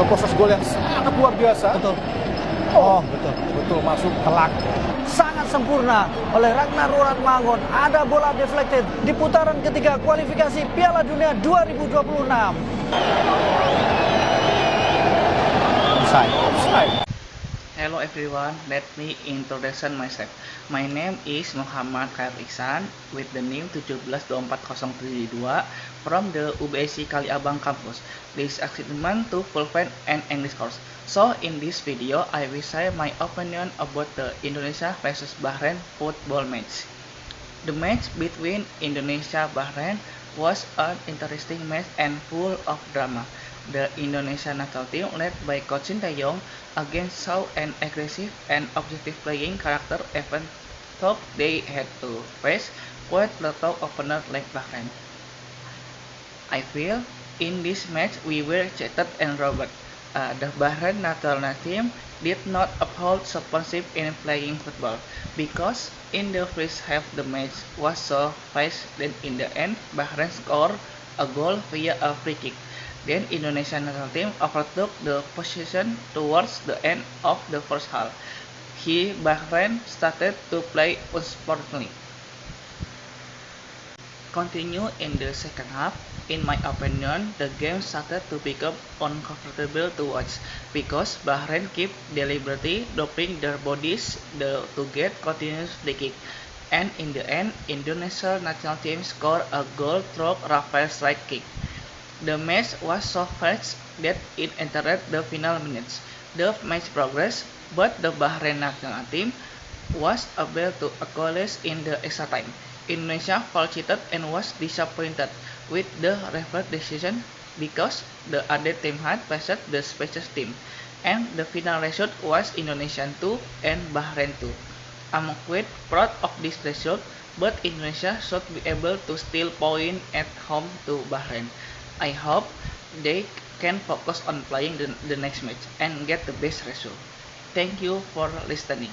Proses gol yang sangat luar biasa. Betul. Betul masuk telak. Sangat sempurna oleh Ragnar Roratmangun. Ada bola deflected di putaran ketiga kualifikasi Piala Dunia 2026. Offside. Hello everyone, let me introduce myself. My name is Muhammad Khairul Ihsan with the name 1724072 from the UBSI Kaliabang campus. Please accept to fulfill an English course. So in this video, I will share my opinion about the Indonesia versus Bahrain football match. The match between Indonesia and Bahrain was an interesting match and full of drama. The Indonesia national team led by Coach Sintayong against saw an aggressive and objective playing character even though they had to face quite a tough opponent like Bahrain. I feel in this match we were cheated and robbed. The Bahrain national team did not uphold sportsmanship in playing football because in the first half the match was so fast that in the end Bahrain scored a goal via a free kick. Then Indonesia national team overtook the position towards the end of the first half. Bahrain started to play unsportsmanly. Continue in the second half. In my opinion, the game started to become uncomfortable to watch because Bahrain kept deliberately dropping their bodies to get continuous free kick. And in the end, Indonesia national team scored a goal through Rafael strike kick. The match was so fast that it entered the final minutes. The match progressed, but the Bahrain national team was able to equalize in the extra time. Indonesia felt cheated and was disappointed with the referee decision because the other team had passed the special team, and the final result was Indonesia 2 and Bahrain 2. I'm quite proud of this result, but Indonesia should be able to steal points at home to Bahrain. I hope they can focus on playing the next match and get the best result. Thank you for listening.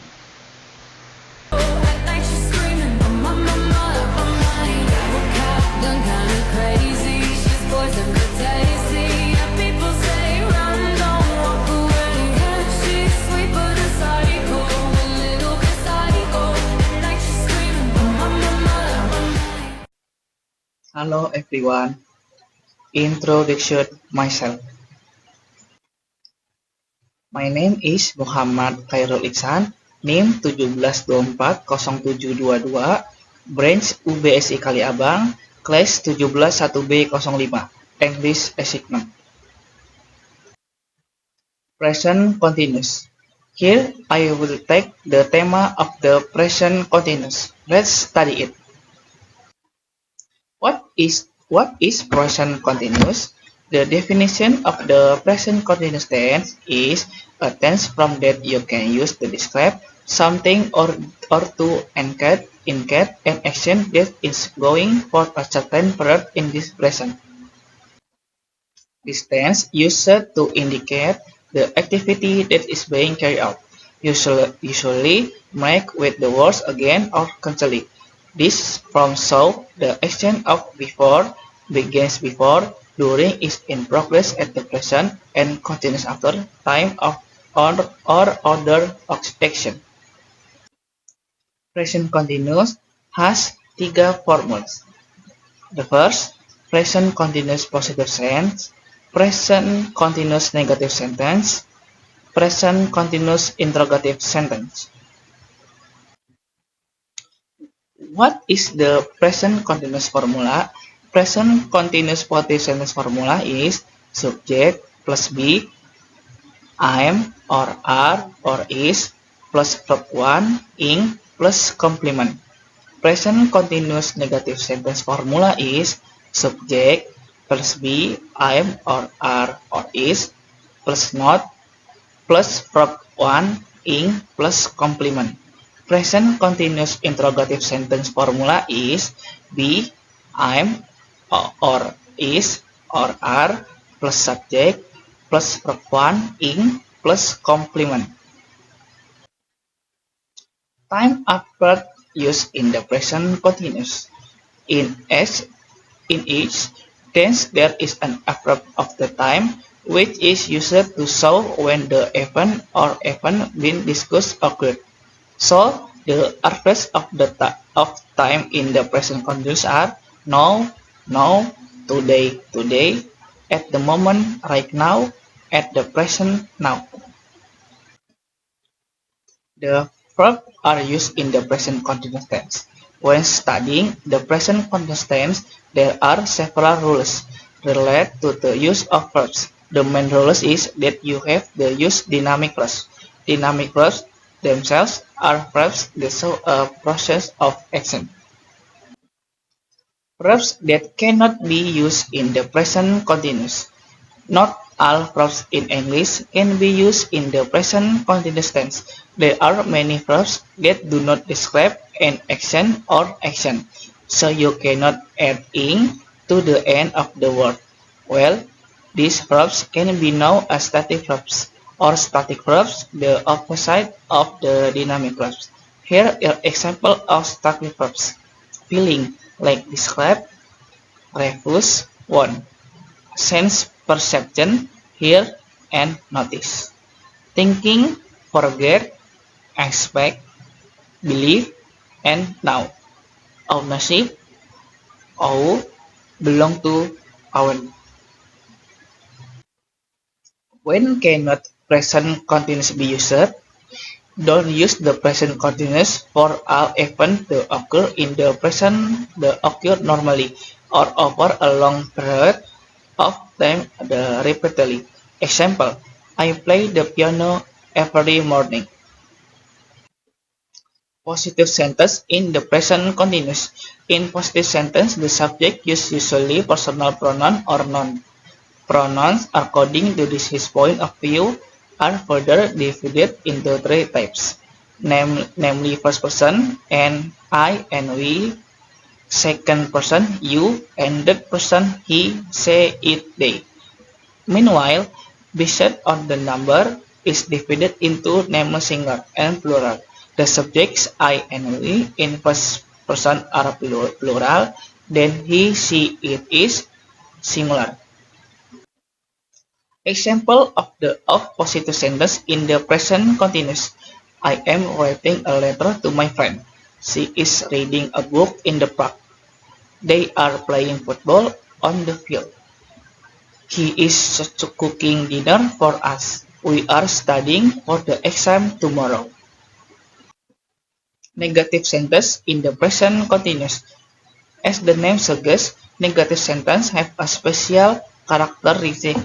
Hello everyone. Introduction myself. My name is Muhammad Khairul Ihsan, NIM 17240722, branch UBSI Kaliabang, kelas 171B05, English assignment. Present continuous. Here I will take the theme of the present continuous. Let's study it. What is present continuous? The definition of the present continuous tense is a tense form that you can use to describe something or to indicate an action that is going for a certain period in this present. This tense used to indicate the activity that is being carried out, usually make with the words again or constantly. This form shows the action of before begins before, during is in progress at the present, and continues after time of or order of action. Present continuous has tiga formulas. The first, present continuous positive tense, present continuous negative sentence, present continuous interrogative sentence. What is the present continuous formula? Present continuous positive sentence formula is subject plus be, am or are or is plus verb 1, ing plus complement. Present continuous negative sentence formula is subject plus be, am or are or is plus not plus verb 1, ing plus complement. Present continuous interrogative sentence formula is be, am, or is, or are plus subject plus verb 1 ing plus complement. Time adverb used in the present continuous. In S in each tense there is an adverb of the time which is used to show when the event or event being discussed occurred. So the adverbs of of time in the present continuous are now, now, today, today, at the moment, right now, at the present, now. The verbs are used in the present continuous tense. When studying the present continuous tense, there are several rules related to the use of verbs. The main rule is that you have the use dynamic verbs. Dynamic verbs themselves are verbs that show a process of action. Verbs that cannot be used in the present continuous. Not all verbs in English can be used in the present continuous tense. There are many verbs that do not describe an action or action, so you cannot add ing to the end of the word. Well, these verbs can be known as static verbs or static verbs, the opposite of the dynamic verbs. Here are examples of static verbs. Feeling, like describe, refuse, want. Sense perception, hear and notice. Thinking, forget, expect, believe, and now. Ownership, owe, belong to, own. When cannot present continuous be used? Don't use the present continuous for all events that occur in the present that occur normally or over a long period of time repeatedly. Example, I play the piano every morning. Positive sentence in the present continuous. In positive sentence, the subject uses usually personal pronoun or noun. Pronouns, according to his point of view, are further divided into three types, namely first person and I and we, second person you, and third person he, say, it, they. Meanwhile, based on the number is divided into namely singular and plural. The subjects I and we in first person are plural, then he, she, it is singular. Example of positive sentence in the present continuous. I am writing a letter to my friend. She is reading a book in the park. They are playing football on the field. He is cooking dinner for us. We are studying for the exam tomorrow. Negative sentence in the present continuous. As the name suggests, negative sentences have a special characteristic,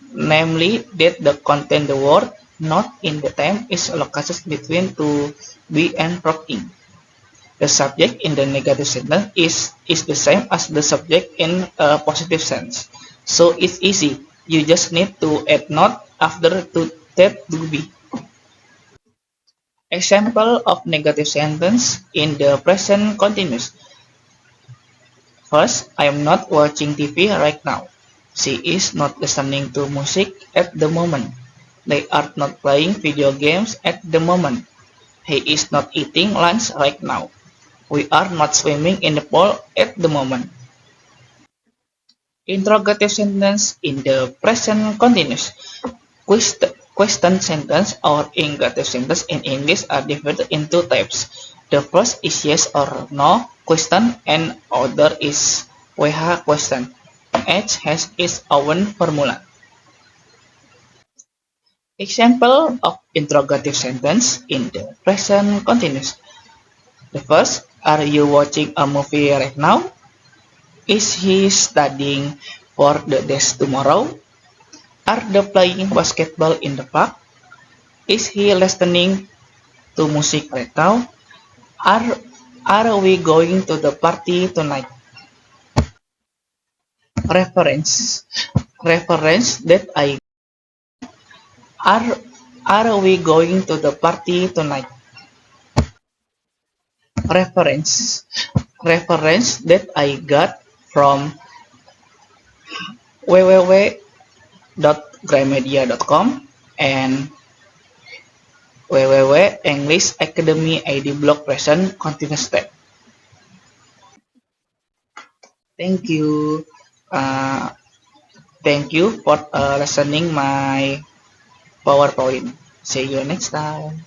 namely that the content the word not in the time is located between to be and verb in. The subject in the negative sentence is the same as the subject in a positive sense. So it's easy. You just need to add not after to that to be. Example of negative sentence in the present continuous. First, I am not watching TV right now. She is not listening to music at the moment. They are not playing video games at the moment. He is not eating lunch right now. We are not swimming in the pool at the moment. Interrogative sentence in the present continuous. Question sentence or interrogative sentence in English are divided into types. The first is yes or no question and other is WH question. Each has its own formula. Example of interrogative sentence in the present continuous. The first, are you watching a movie right now? Is he studying for the test tomorrow? Are they playing basketball in the park? Is he listening to music right now? Are we going to the party tonight? Reference that I are we going to the party tonight? Reference that I got from www www.gramedia.com and www.English Academy ID Block Present Continuous Step. Thank you. Uh, Thank you for listening my PowerPoint. See you next time.